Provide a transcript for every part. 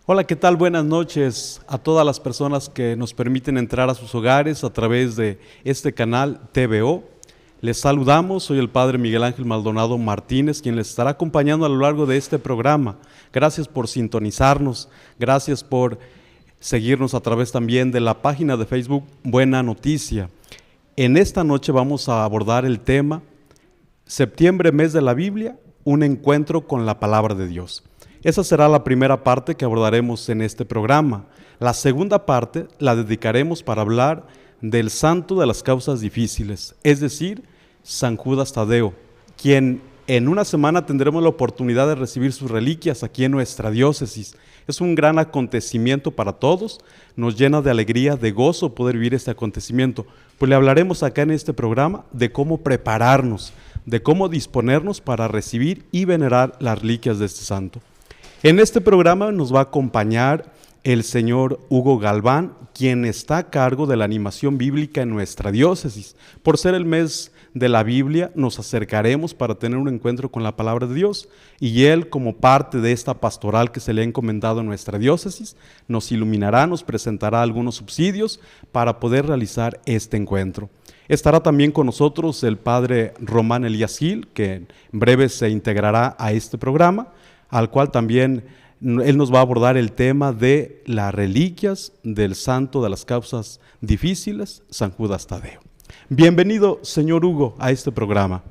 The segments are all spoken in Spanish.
Hola, ¿qué tal? Buenas noches a todas las personas que nos permiten entrar a sus hogares a través de este canal TVO. Les saludamos, soy el Padre Miguel Ángel Maldonado Martínez, quien les estará acompañando a lo largo de este programa. Gracias por sintonizarnos, gracias por seguirnos a través también de la página de Facebook Buena Noticia. En esta noche vamos a abordar el tema Septiembre, mes de la Biblia, un encuentro con la palabra de Dios. Esa será la primera parte que abordaremos en este programa. La segunda parte la dedicaremos para hablar del santo de las causas difíciles, es decir, San Judas Tadeo, quien en una semana tendremos la oportunidad de recibir sus reliquias aquí en nuestra diócesis. Es un gran acontecimiento para todos, nos llena de alegría, de gozo poder vivir este acontecimiento. Pues le hablaremos acá en este programa de cómo prepararnos, de cómo disponernos para recibir y venerar las reliquias de este santo. En este programa nos va a acompañar el señor Hugo Galván, quien está a cargo de la animación bíblica en nuestra diócesis. Por ser el mes de la Biblia, nos acercaremos para tener un encuentro con la palabra de Dios, y él, como parte de esta pastoral que se le ha encomendado en nuestra diócesis, nos iluminará, nos presentará algunos subsidios para poder realizar este encuentro. Estará también con nosotros el padre Román Elías Gil, que en breve se integrará a este programa, al cual también él nos va a abordar el tema de las reliquias del santo de las causas difíciles, San Judas Tadeo. Bienvenido, señor Hugo, a este programa.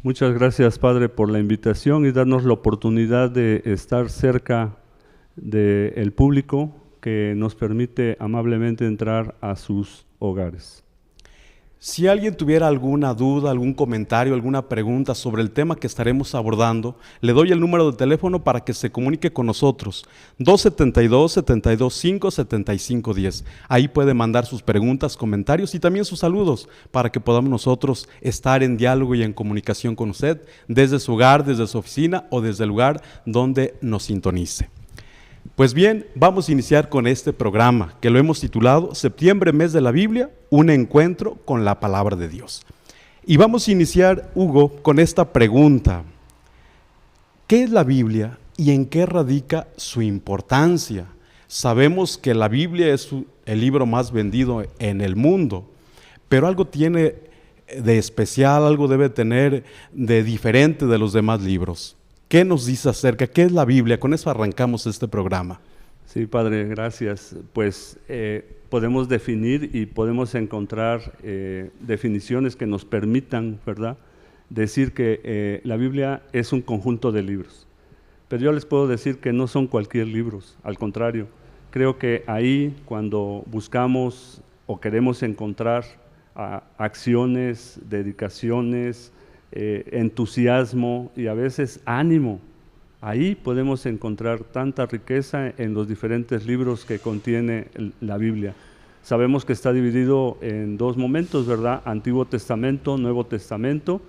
Muchas gracias, Padre, por la invitación y darnos la oportunidad de estar cerca del público que nos permite amablemente entrar a sus hogares. Si alguien tuviera alguna duda, algún comentario, alguna pregunta sobre el tema que estaremos abordando, le doy el número de teléfono para que se comunique con nosotros, 272-725-7510. Ahí puede mandar sus preguntas, comentarios y también sus saludos para que podamos nosotros estar en diálogo y en comunicación con usted desde su hogar, desde su oficina o desde el lugar donde nos sintonice. Pues bien, vamos a iniciar con este programa que lo hemos titulado Septiembre, mes de la Biblia, un encuentro con la palabra de Dios. Y vamos a iniciar, Hugo, con esta pregunta. ¿Qué es la Biblia y en qué radica su importancia? Sabemos que la Biblia es el libro más vendido en el mundo, pero algo tiene de especial, algo debe tener de diferente de los demás libros. ¿Qué nos dice acerca? ¿Qué es la Biblia? Con eso arrancamos este programa. Sí, Padre, gracias. Pues podemos definir y podemos encontrar definiciones que nos permitan, ¿verdad?, decir que la Biblia es un conjunto de libros. Pero yo les puedo decir que no son cualquier libros, al contrario. Creo que ahí, cuando buscamos o queremos encontrar acciones, dedicaciones, entusiasmo y a veces ánimo, ahí podemos encontrar tanta riqueza en los diferentes libros que contiene la Biblia. Sabemos que está dividido en dos momentos, ¿verdad? Antiguo Testamento, Nuevo Testamento,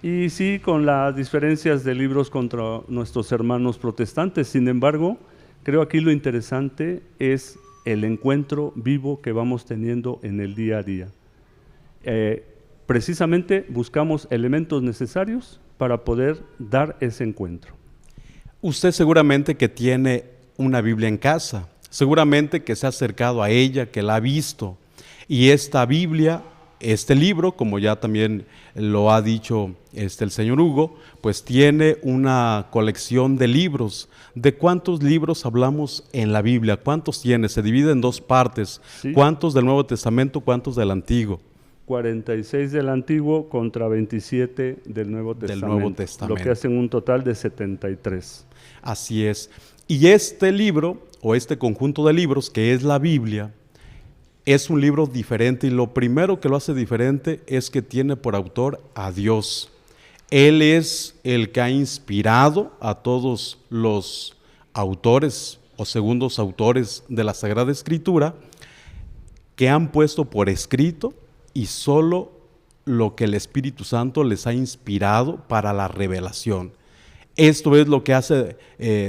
y sí, con las diferencias de libros contra nuestros hermanos protestantes. Sin embargo, creo aquí lo interesante es el encuentro vivo que vamos teniendo en el día a día. Precisamente buscamos elementos necesarios para poder dar ese encuentro. Usted seguramente que tiene una Biblia en casa, seguramente que se ha acercado a ella, que la ha visto, y esta Biblia, este libro, como ya también lo ha dicho el señor Hugo, pues tiene una colección de libros. ¿De cuántos libros hablamos en la Biblia? ¿Cuántos tiene? Se divide en dos partes. Sí. ¿Cuántos del Nuevo Testamento? ¿Cuántos del Antiguo? 46 del Antiguo contra 27 del Nuevo Testamento, lo que hacen un total de 73. Así es. Y este libro, o este conjunto de libros, que es la Biblia, es un libro diferente, y lo primero que lo hace diferente es que tiene por autor a Dios. Él es el que ha inspirado a todos los autores o segundos autores de la Sagrada Escritura, que han puesto por escrito y solo lo que el Espíritu Santo les ha inspirado para la revelación. Esto es lo que hace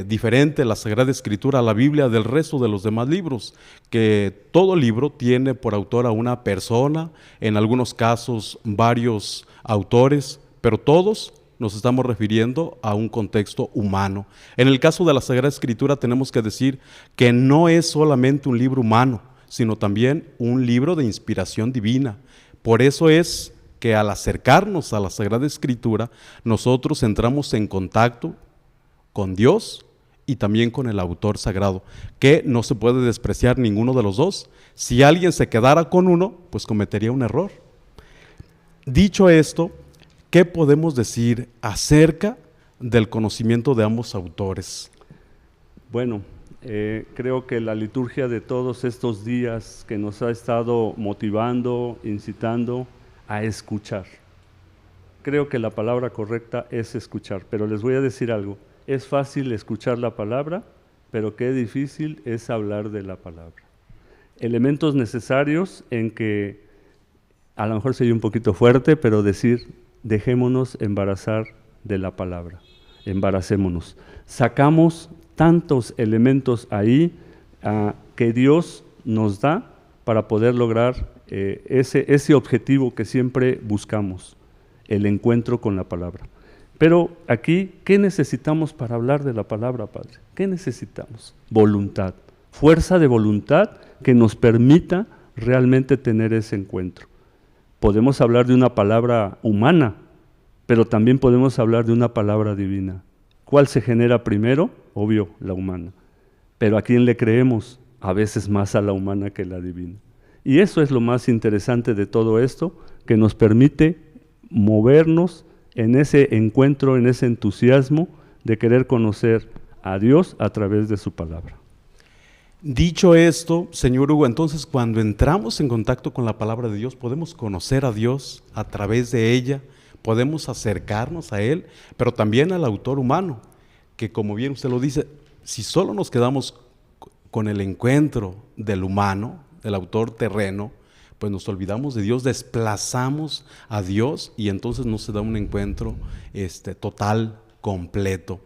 diferente la Sagrada Escritura, la Biblia, del resto de los demás libros, que todo libro tiene por autor a una persona, en algunos casos varios autores, pero todos nos estamos refiriendo a un contexto humano. En el caso de la Sagrada Escritura tenemos que decir que no es solamente un libro humano, sino también un libro de inspiración divina. Por eso es que al acercarnos a la Sagrada Escritura, nosotros entramos en contacto con Dios y también con el autor sagrado, que no se puede despreciar ninguno de los dos. Si alguien se quedara con uno, pues cometería un error. Dicho esto, ¿qué podemos decir acerca del conocimiento de ambos autores? Bueno, creo que la liturgia de todos estos días que nos ha estado motivando, incitando a escuchar. Creo que la palabra correcta es escuchar, pero les voy a decir algo. Es fácil escuchar la palabra, pero qué difícil es hablar de la palabra. Elementos necesarios en que, a lo mejor soy un poquito fuerte, pero decir, dejémonos embarazar de la palabra, embaracémonos. Sacamos tantos elementos ahí que Dios nos da para poder lograr ese objetivo que siempre buscamos, el encuentro con la palabra. Pero aquí, ¿qué necesitamos para hablar de la palabra, Padre? ¿Qué necesitamos? Voluntad, fuerza de voluntad que nos permita realmente tener ese encuentro. Podemos hablar de una palabra humana, pero también podemos hablar de una palabra divina. ¿Cuál se genera primero? Obvio, la humana. Pero ¿a quién le creemos? A veces más a la humana que a la divina. Y eso es lo más interesante de todo esto, que nos permite movernos en ese encuentro, en ese entusiasmo de querer conocer a Dios a través de su palabra. Dicho esto, señor Hugo, entonces cuando entramos en contacto con la palabra de Dios, podemos conocer a Dios a través de ella, podemos acercarnos a Él, pero también al autor humano, que como bien usted lo dice, si solo nos quedamos con el encuentro del humano, del autor terreno, pues nos olvidamos de Dios, desplazamos a Dios y entonces no se da un encuentro total, completo.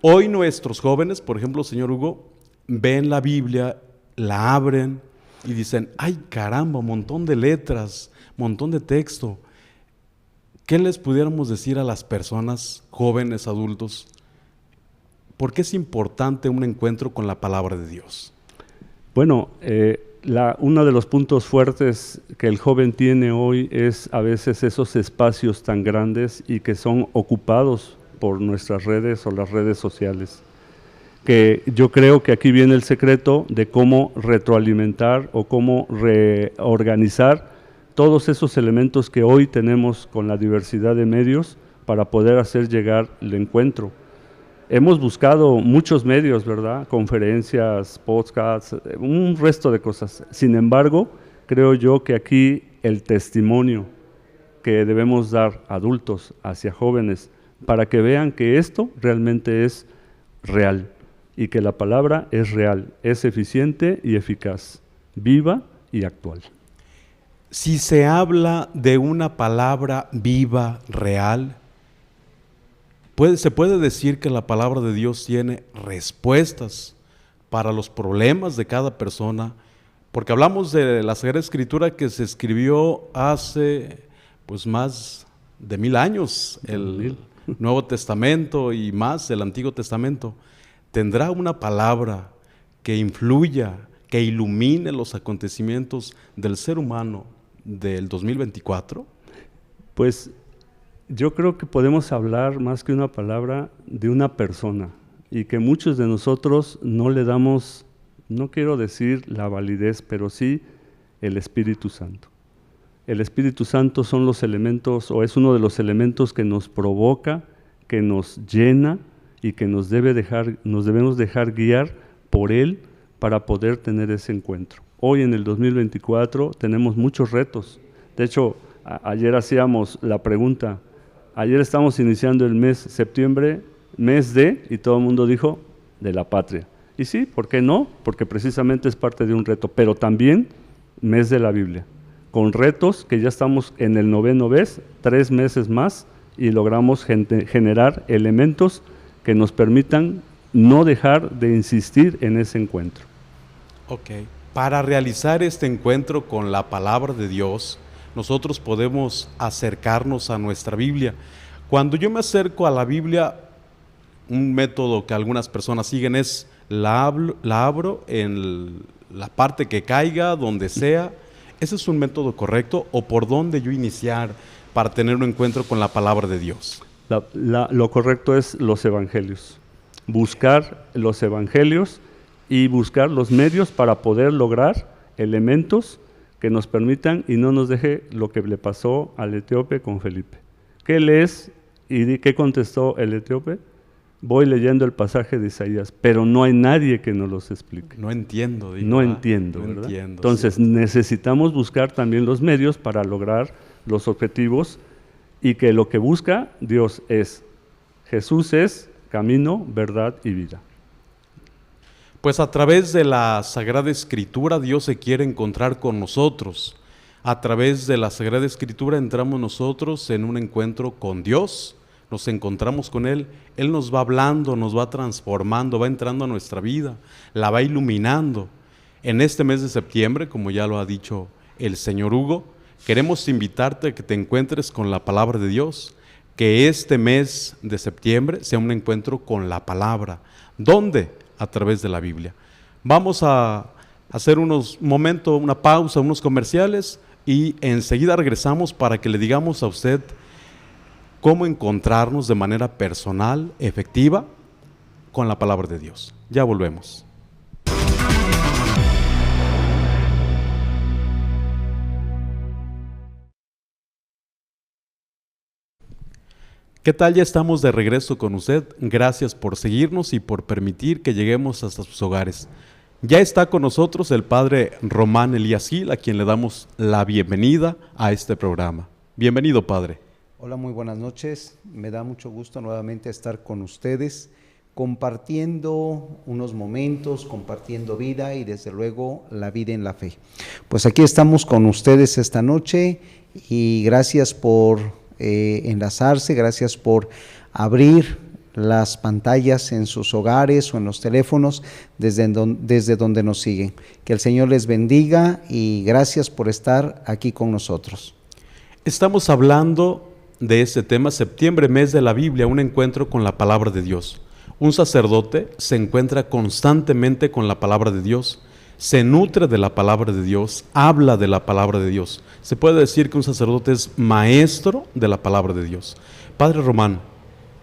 Hoy nuestros jóvenes, por ejemplo, señor Hugo, ven la Biblia, la abren y dicen, ¡ay caramba, un montón de letras, montón de texto! ¿Qué les pudiéramos decir a las personas, jóvenes, adultos? ¿Por qué es importante un encuentro con la palabra de Dios? Bueno, uno de los puntos fuertes que el joven tiene hoy es a veces esos espacios tan grandes y que son ocupados por nuestras redes o las redes sociales. Que yo creo que aquí viene el secreto de cómo retroalimentar o cómo reorganizar todos esos elementos que hoy tenemos con la diversidad de medios para poder hacer llegar el encuentro. Hemos buscado muchos medios, ¿verdad? Conferencias, podcasts, un resto de cosas. Sin embargo, creo yo que aquí el testimonio que debemos dar adultos hacia jóvenes para que vean que esto realmente es real y que la palabra es real, es eficiente y eficaz, viva y actual. Si se habla de una palabra viva, real, se puede decir que la palabra de Dios tiene respuestas para los problemas de cada persona, porque hablamos de la Sagrada Escritura que se escribió hace pues más de 1000 años, el Nuevo Testamento y más el Antiguo Testamento. ¿Tendrá una palabra que influya, que ilumine los acontecimientos del ser humano del 2024? Pues yo creo que podemos hablar más que una palabra de una persona y que muchos de nosotros no le damos, no quiero decir la validez, pero sí el Espíritu Santo. El Espíritu Santo son los elementos, o es uno de los elementos que nos provoca, que nos llena y que nos debemos dejar guiar por Él para poder tener ese encuentro. Hoy en el 2024 tenemos muchos retos. De hecho, ayer hacíamos la pregunta, ayer estamos iniciando el mes septiembre, mes de, y todo el mundo dijo, de la patria. Y sí, ¿por qué no? Porque precisamente es parte de un reto, pero también mes de la Biblia, con retos que ya estamos en el 9º mes, 3 meses más, y logramos generar elementos que nos permitan no dejar de insistir en ese encuentro. Ok, para realizar este encuentro con la palabra de Dios, nosotros podemos acercarnos a nuestra Biblia. Cuando yo me acerco a la Biblia, un método que algunas personas siguen es la abro en la parte que caiga, donde sea. ¿Ese es un método correcto o por dónde yo iniciar para tener un encuentro con la palabra de Dios? Lo correcto es los evangelios. Buscar los evangelios y buscar los medios para poder lograr elementos que nos permitan y no nos deje lo que le pasó al etíope con Felipe. ¿Qué lees y qué contestó el etíope? Voy leyendo el pasaje de Isaías, pero no hay nadie que nos los explique. No entiendo. No entiendo, ¿verdad? Entonces, sí, necesitamos buscar también los medios para lograr los objetivos y que lo que busca Dios es, Jesús es camino, verdad y vida. Pues a través de la Sagrada Escritura Dios se quiere encontrar con nosotros. A través de la Sagrada Escritura entramos nosotros en un encuentro con Dios, nos encontramos con Él nos va hablando, nos va transformando, va entrando a nuestra vida, la va iluminando. En este mes de septiembre, como ya lo ha dicho el señor Hugo, queremos invitarte a que te encuentres con la palabra de Dios, que este mes de septiembre sea un encuentro con la palabra. ¿Dónde? A través de la Biblia. Vamos a hacer una pausa, unos comerciales y enseguida regresamos para que le digamos a usted cómo encontrarnos de manera personal, efectiva, con la palabra de Dios. Ya volvemos. ¿Qué tal? Ya estamos de regreso con usted. Gracias por seguirnos y por permitir que lleguemos hasta sus hogares. Ya está con nosotros el padre Román Elías Gil, a quien le damos la bienvenida a este programa. Bienvenido, padre. Hola, muy buenas noches. Me da mucho gusto nuevamente estar con ustedes, compartiendo unos momentos, compartiendo vida y desde luego la vida en la fe. Pues aquí estamos con ustedes esta noche y gracias por enlazarse, gracias por abrir las pantallas en sus hogares o en los teléfonos desde donde nos siguen. Que el Señor les bendiga y gracias por estar aquí con nosotros. Estamos hablando de este tema, septiembre, mes de la Biblia, un encuentro con la palabra de Dios. Un sacerdote se encuentra constantemente con la palabra de Dios, se nutre de la palabra de Dios, habla de la palabra de Dios. Se puede decir que un sacerdote es maestro de la palabra de Dios. Padre Román,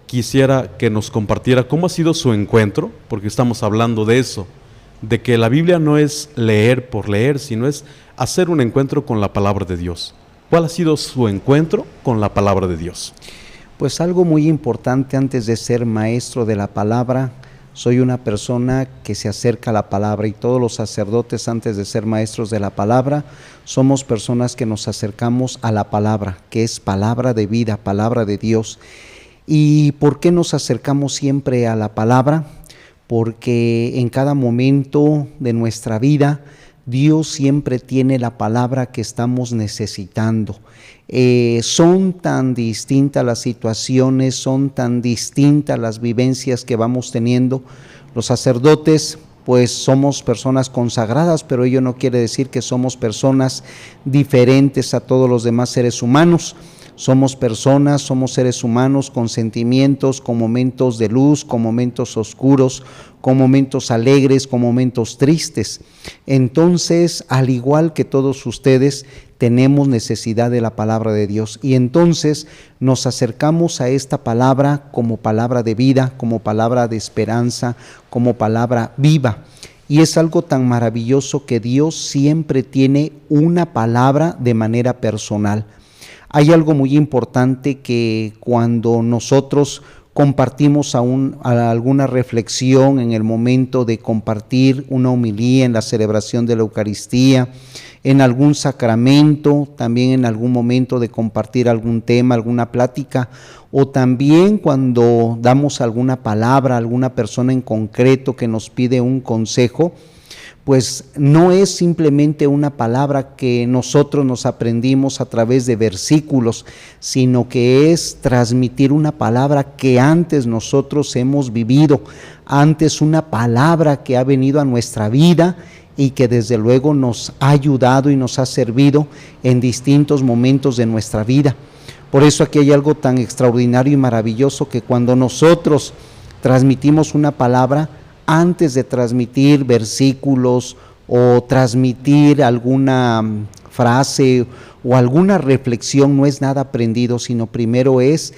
quisiera que nos compartiera cómo ha sido su encuentro, porque estamos hablando de eso, de que la Biblia no es leer por leer, sino es hacer un encuentro con la palabra de Dios. ¿Cuál ha sido su encuentro con la palabra de Dios? Pues algo muy importante antes de ser maestro de la palabra, soy una persona que se acerca a la palabra y todos los sacerdotes antes de ser maestros de la palabra, somos personas que nos acercamos a la palabra, que es palabra de vida, palabra de Dios. ¿Y por qué nos acercamos siempre a la palabra? Porque en cada momento de nuestra vida, Dios siempre tiene la palabra que estamos necesitando. Son tan distintas las situaciones, son tan distintas las vivencias que vamos teniendo. Los sacerdotes, pues somos personas consagradas, pero ello no quiere decir que somos personas diferentes a todos los demás seres humanos. Somos personas, somos seres humanos con sentimientos, con momentos de luz, con momentos oscuros, con momentos alegres, con momentos tristes. Entonces, al igual que todos ustedes, tenemos necesidad de la palabra de Dios y entonces nos acercamos a esta palabra como palabra de vida, como palabra de esperanza, como palabra viva. Y es algo tan maravilloso que Dios siempre tiene una palabra de manera personal. Hay algo muy importante que cuando nosotros compartimos alguna reflexión en el momento de compartir una homilía en la celebración de la Eucaristía, en algún sacramento, también en algún momento de compartir algún tema, alguna plática, o también cuando damos alguna palabra a alguna persona en concreto que nos pide un consejo, pues no es simplemente una palabra que nosotros nos aprendimos a través de versículos, sino que es transmitir una palabra que antes nosotros hemos vivido, antes una palabra que ha venido a nuestra vida y que desde luego nos ha ayudado y nos ha servido en distintos momentos de nuestra vida. Por eso aquí hay algo tan extraordinario y maravilloso, que cuando nosotros transmitimos una palabra, antes de transmitir versículos o transmitir alguna frase o alguna reflexión, no es nada aprendido, sino primero es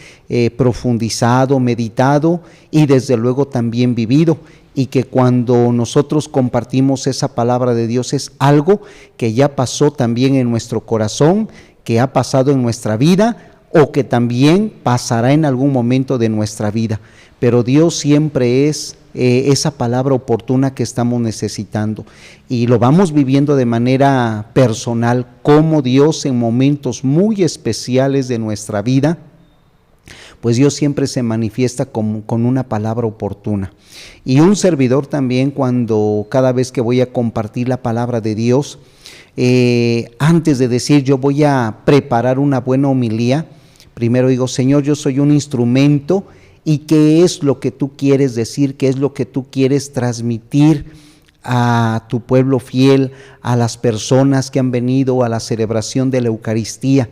profundizado, meditado y desde luego también vivido. Y que cuando nosotros compartimos esa palabra de Dios es algo que ya pasó también en nuestro corazón, que ha pasado en nuestra vida o que también pasará en algún momento de nuestra vida. Pero Dios siempre es esa palabra oportuna que estamos necesitando, y lo vamos viviendo de manera personal, como Dios en momentos muy especiales de nuestra vida, pues Dios siempre se manifiesta con una palabra oportuna. Y un servidor también, cuando cada vez que voy a compartir la palabra de Dios, antes de decir yo voy a preparar una buena homilía, primero digo: Señor, yo soy un instrumento, y qué es lo que tú quieres decir, qué es lo que tú quieres transmitir a tu pueblo fiel, a las personas que han venido a la celebración de la Eucaristía.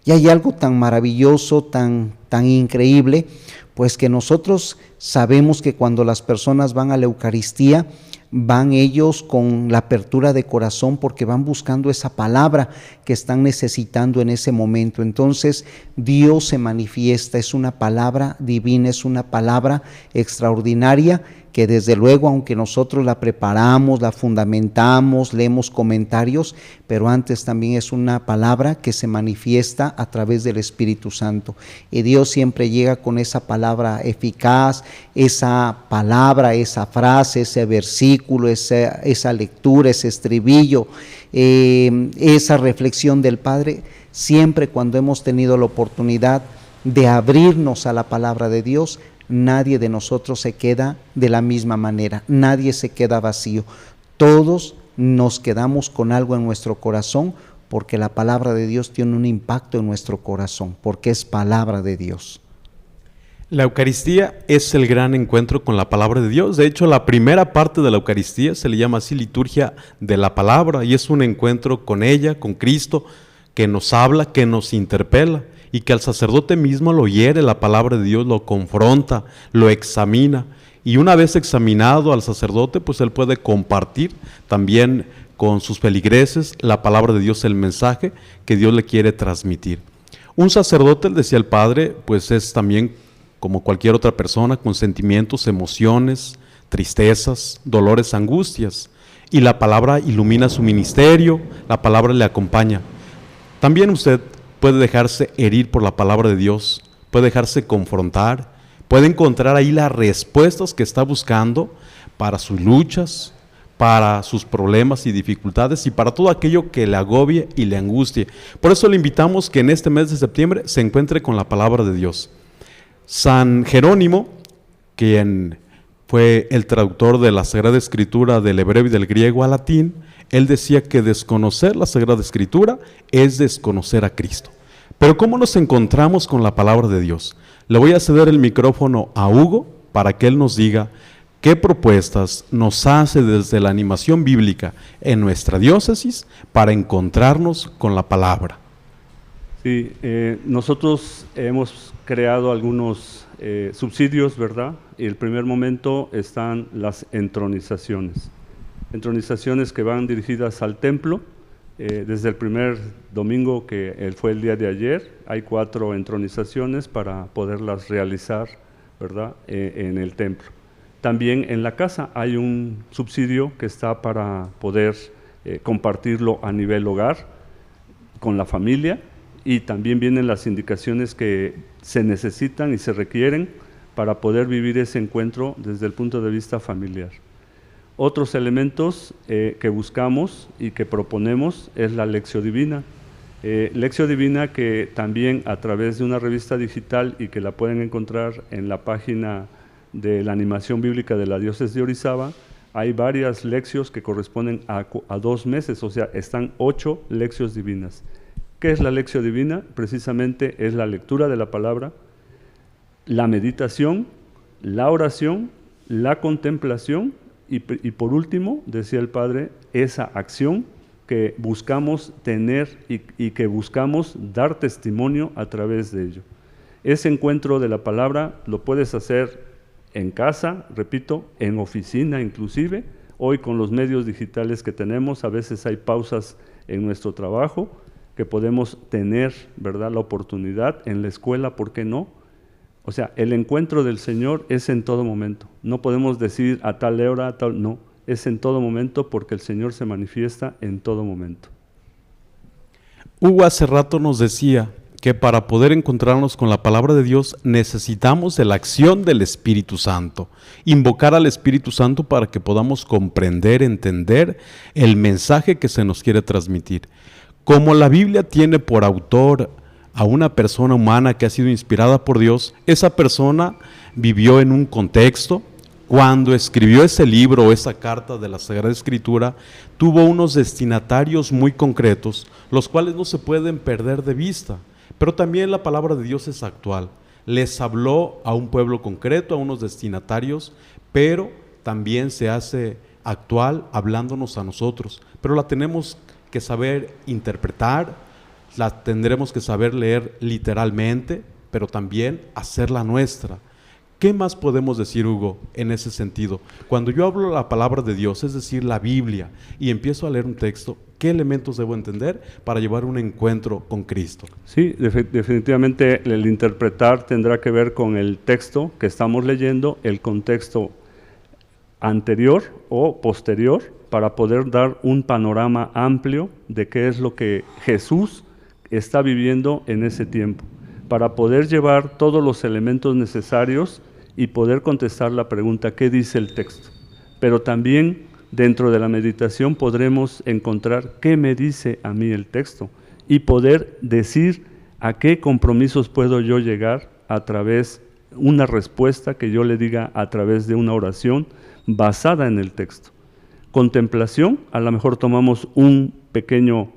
Y hay algo tan maravilloso, tan increíble, pues que nosotros sabemos que cuando las personas van a la Eucaristía, van ellos con la apertura de corazón, porque van buscando esa palabra que están necesitando en ese momento. Entonces Dios se manifiesta, es una palabra divina, es una palabra extraordinaria, que desde luego, aunque nosotros la preparamos, la fundamentamos, leemos comentarios, pero antes también es una palabra que se manifiesta a través del Espíritu Santo. Y Dios siempre llega con esa palabra eficaz, esa palabra, esa frase, ese versículo, esa lectura, ese estribillo, esa reflexión del Padre, siempre cuando hemos tenido la oportunidad de abrirnos a la palabra de Dios. Nadie de nosotros se queda de la misma manera, nadie se queda vacío. Todos nos quedamos con algo en nuestro corazón, porque la palabra de Dios tiene un impacto en nuestro corazón, porque es palabra de Dios. La Eucaristía es el gran encuentro con la palabra de Dios. De hecho, la primera parte de la Eucaristía se le llama así, liturgia de la palabra, y es un encuentro con ella, con Cristo, que nos habla, que nos interpela, y que al sacerdote mismo lo hiere la palabra de Dios, lo confronta, lo examina, y una vez examinado al sacerdote, pues él puede compartir también con sus feligreses la palabra de Dios, el mensaje que Dios le quiere transmitir. Un sacerdote, decía el padre, pues es también como cualquier otra persona, con sentimientos, emociones, tristezas, dolores, angustias, y la palabra ilumina su ministerio, la palabra le acompaña. También usted puede dejarse herir por la palabra de Dios, puede dejarse confrontar, puede encontrar ahí las respuestas que está buscando para sus luchas, para sus problemas y dificultades, y para todo aquello que le agobie y le angustie. Por eso le invitamos que en este mes de septiembre se encuentre con la palabra de Dios. San Jerónimo, quien fue el traductor de la Sagrada Escritura del hebreo y del griego al latín, él decía que desconocer la Sagrada Escritura es desconocer a Cristo. Pero ¿cómo nos encontramos con la palabra de Dios? Le voy a ceder el micrófono a Hugo para que él nos diga qué propuestas nos hace desde la animación bíblica en nuestra diócesis para encontrarnos con la palabra. Sí, nosotros hemos creado algunos subsidios, ¿verdad? Y el primer momento están las entronizaciones. Entronizaciones que van dirigidas al templo. Desde el primer domingo, que fue el día de ayer, hay 4 entronizaciones para poderlas realizar, ¿verdad? En el templo. También en la casa hay un subsidio que está para poder compartirlo a nivel hogar, con la familia, y también vienen las indicaciones que se necesitan y se requieren para poder vivir ese encuentro desde el punto de vista familiar. Otros elementos que buscamos y que proponemos es la Lectio Divina. Lectio Divina, que también a través de una revista digital, y que la pueden encontrar en la página de la animación bíblica de la diócesis de Orizaba, hay varias leccios que corresponden a 2 meses, o sea, están 8 leccios divinas. ¿Qué es la Lectio Divina? Precisamente es la lectura de la palabra, la meditación, la oración, la contemplación, y por último, decía el Padre, esa acción que buscamos tener y que buscamos dar testimonio a través de ello. Ese encuentro de la palabra lo puedes hacer en casa, repito, en oficina inclusive. Hoy con los medios digitales que tenemos, a veces hay pausas en nuestro trabajo que podemos tener, ¿verdad?, la oportunidad. En la escuela, ¿por qué no? O sea, el encuentro del Señor es en todo momento. No podemos decir a tal hora, a tal, no. Es en todo momento porque el Señor se manifiesta en todo momento. Hugo hace rato nos decía que para poder encontrarnos con la palabra de Dios necesitamos de la acción del Espíritu Santo, invocar al Espíritu Santo para que podamos comprender, entender el mensaje que se nos quiere transmitir. Como la Biblia tiene por autor a una persona humana que ha sido inspirada por Dios, esa persona vivió en un contexto. Cuando escribió ese libro o esa carta de la Sagrada Escritura, tuvo unos destinatarios muy concretos, los cuales no se pueden perder de vista. Pero también la palabra de Dios es actual. Les habló a un pueblo concreto, a unos destinatarios, pero también se hace actual hablándonos a nosotros. Pero la tenemos que saber interpretar, la tendremos que saber leer literalmente, pero también hacerla nuestra. ¿Qué más podemos decir, Hugo, en ese sentido? Cuando yo hablo la palabra de Dios, es decir, la Biblia, y empiezo a leer un texto, ¿qué elementos debo entender para llevar un encuentro con Cristo? Sí, definitivamente el interpretar tendrá que ver con el texto que estamos leyendo, el contexto anterior o posterior, para poder dar un panorama amplio de qué es lo que Jesús está viviendo en ese tiempo, para poder llevar todos los elementos necesarios y poder contestar la pregunta, ¿qué dice el texto? Pero también dentro de la meditación podremos encontrar qué me dice a mí el texto y poder decir a qué compromisos puedo yo llegar a través de una respuesta que yo le diga a través de una oración basada en el texto. Contemplación, a lo mejor tomamos un pequeño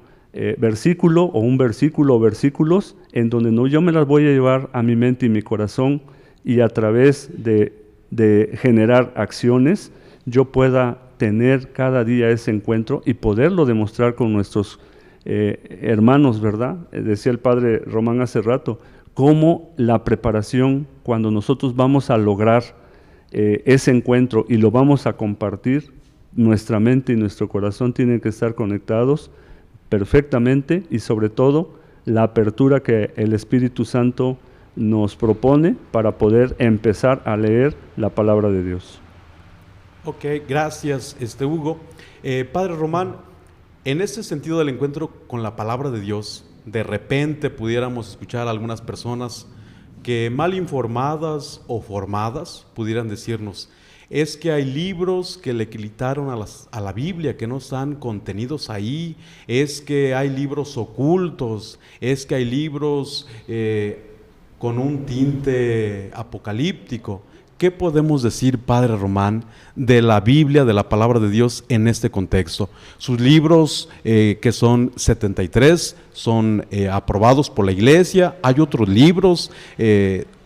versículo o un versículo o versículos en donde no, yo me las voy a llevar a mi mente y mi corazón y a través de generar acciones yo pueda tener cada día ese encuentro y poderlo demostrar con nuestros hermanos, ¿verdad? Decía el padre Román hace rato, cómo la preparación, cuando nosotros vamos a lograr ese encuentro y lo vamos a compartir, nuestra mente y nuestro corazón tienen que estar conectados perfectamente y sobre todo la apertura que el Espíritu Santo nos propone para poder empezar a leer la palabra de Dios. Ok, gracias Hugo. Padre Román, en este sentido del encuentro con la palabra de Dios, de repente pudiéramos escuchar a algunas personas que mal informadas o formadas pudieran decirnos, es que hay libros que le quitaron a la Biblia, que no están contenidos ahí, es que hay libros ocultos, es que hay libros con un tinte apocalíptico. ¿Qué podemos decir, Padre Román, de la Biblia, de la palabra de Dios en este contexto? Sus libros, que son 73, son aprobados por la Iglesia. Hay otros libros,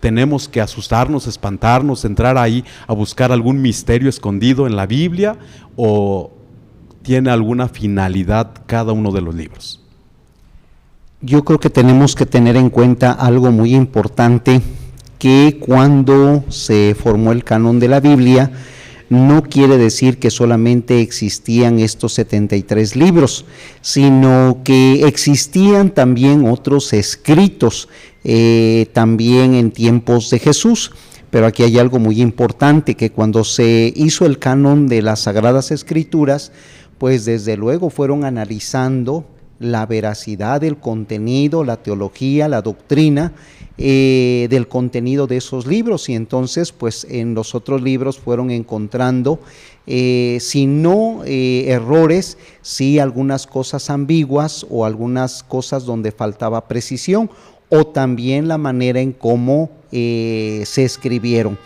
tenemos que asustarnos, espantarnos, entrar ahí a buscar algún misterio escondido en la Biblia, ¿o tiene alguna finalidad cada uno de los libros? Yo creo que tenemos que tener en cuenta algo muy importante, que cuando se formó el canon de la Biblia, no quiere decir que solamente existían estos 73 libros, sino que existían también otros escritos, también en tiempos de Jesús. Pero aquí hay algo muy importante, que cuando se hizo el canon de las Sagradas Escrituras, pues desde luego fueron analizando la veracidad del contenido, la teología, la doctrina del contenido de esos libros, y entonces pues en los otros libros fueron encontrando, si no errores, sí algunas cosas ambiguas o algunas cosas donde faltaba precisión, o también la manera en cómo se escribieron.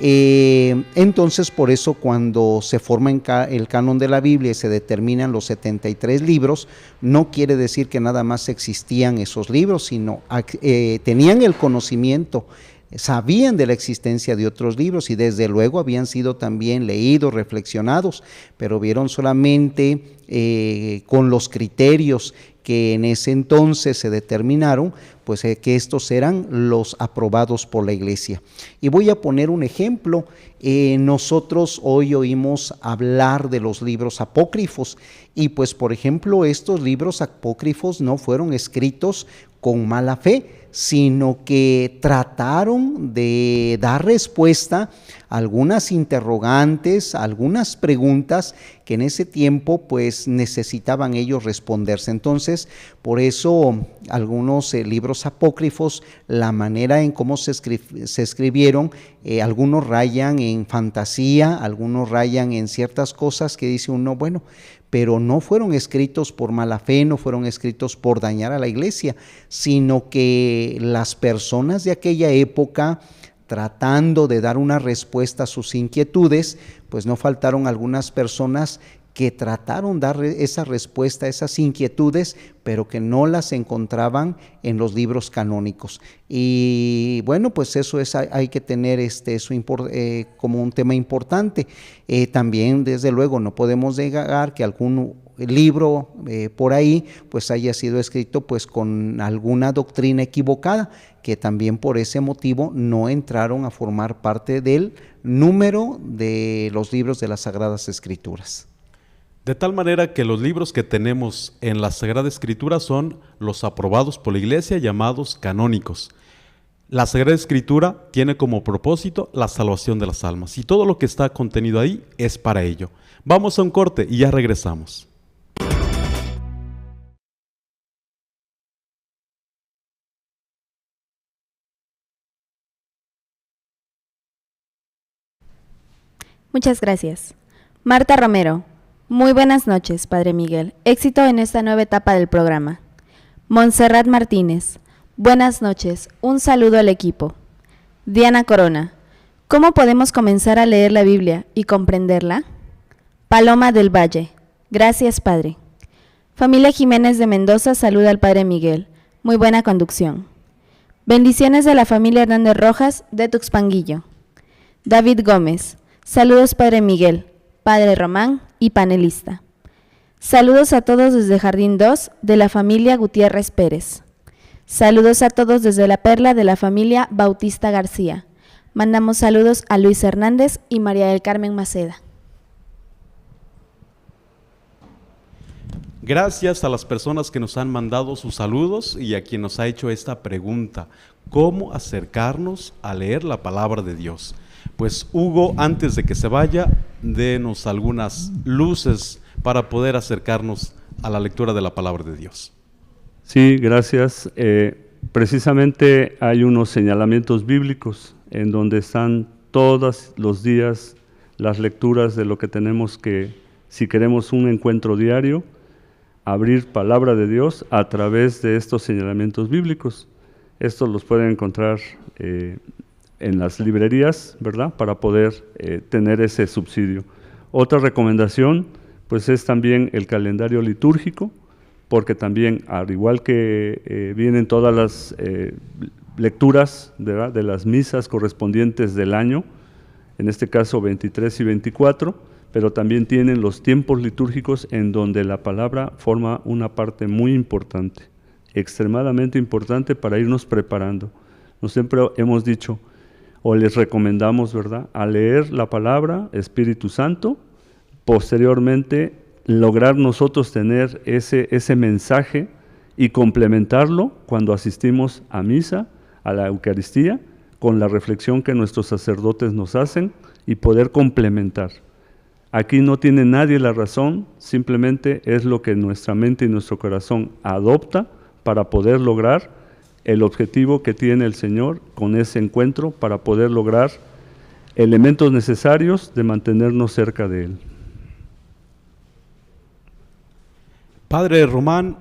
Entonces por eso cuando se forma el canon de la Biblia y se determinan los 73 libros, no quiere decir que nada más existían esos libros, sino tenían el conocimiento sabían de la existencia de otros libros y desde luego habían sido también leídos, reflexionados, pero vieron solamente con los criterios que en ese entonces se determinaron, pues que estos eran los aprobados por la Iglesia. Y voy a poner un ejemplo. Nosotros hoy oímos hablar de los libros apócrifos y pues por ejemplo estos libros apócrifos no fueron escritos con mala fe, sino que trataron de dar respuesta a algunas interrogantes, a algunas preguntas que en ese tiempo pues necesitaban ellos responderse. Entonces, por eso algunos libros apócrifos, la manera en cómo se escribieron, algunos rayan en fantasía, algunos rayan en ciertas cosas que dice uno, bueno, pero no fueron escritos por mala fe, no fueron escritos por dañar a la iglesia, sino que las personas de aquella época, tratando de dar una respuesta a sus inquietudes, pues no faltaron algunas personas que trataron de dar esa respuesta a esas inquietudes, pero que no las encontraban en los libros canónicos. Y bueno, pues eso es, hay que tener eso como un tema importante. También, desde luego, no podemos negar que algún libro por ahí pues haya sido escrito pues con alguna doctrina equivocada, que también por ese motivo no entraron a formar parte del número de los libros de las Sagradas Escrituras. De tal manera que los libros que tenemos en la Sagrada Escritura son los aprobados por la Iglesia, llamados canónicos. La Sagrada Escritura tiene como propósito la salvación de las almas y todo lo que está contenido ahí es para ello. Vamos a un corte y ya regresamos. Muchas gracias. Marta Romero. Muy buenas noches, Padre Miguel. Éxito en esta nueva etapa del programa. Montserrat Martínez. Buenas noches. Un saludo al equipo. Diana Corona. ¿Cómo podemos comenzar a leer la Biblia y comprenderla? Paloma del Valle. Gracias, Padre. Familia Jiménez de Mendoza saluda al Padre Miguel. Muy buena conducción. Bendiciones de la familia Hernández Rojas de Tuxpanguillo. David Gómez. Saludos, Padre Miguel, Padre Román y panelista. Saludos a todos desde Jardín 2 de la familia Gutiérrez Pérez. Saludos a todos desde La Perla de la familia Bautista García. Mandamos saludos a Luis Hernández y María del Carmen Maceda. Gracias a las personas que nos han mandado sus saludos y a quien nos ha hecho esta pregunta: ¿cómo acercarnos a leer la palabra de Dios? Pues Hugo, antes de que se vaya, denos algunas luces para poder acercarnos a la lectura de la palabra de Dios. Sí, gracias. Precisamente hay unos señalamientos bíblicos en donde están todos los días las lecturas de lo que tenemos que, si queremos un encuentro diario, abrir palabra de Dios a través de estos señalamientos bíblicos. Estos los pueden encontrar en las librerías, ¿verdad?, para poder tener ese subsidio. Otra recomendación, pues es también el calendario litúrgico, porque también, al igual que vienen todas las lecturas, ¿verdad?, de las misas correspondientes del año, en este caso 23 y 24, pero también tienen los tiempos litúrgicos en donde la palabra forma una parte muy importante, extremadamente importante para irnos preparando. Nosotros siempre hemos dicho, o les recomendamos, ¿verdad?, a leer la palabra, Espíritu Santo, posteriormente lograr nosotros tener ese mensaje y complementarlo cuando asistimos a misa, a la Eucaristía, con la reflexión que nuestros sacerdotes nos hacen y poder complementar. Aquí no tiene nadie la razón, simplemente es lo que nuestra mente y nuestro corazón adopta para poder lograr el objetivo que tiene el Señor con ese encuentro, para poder lograr elementos necesarios de mantenernos cerca de Él. Padre Román,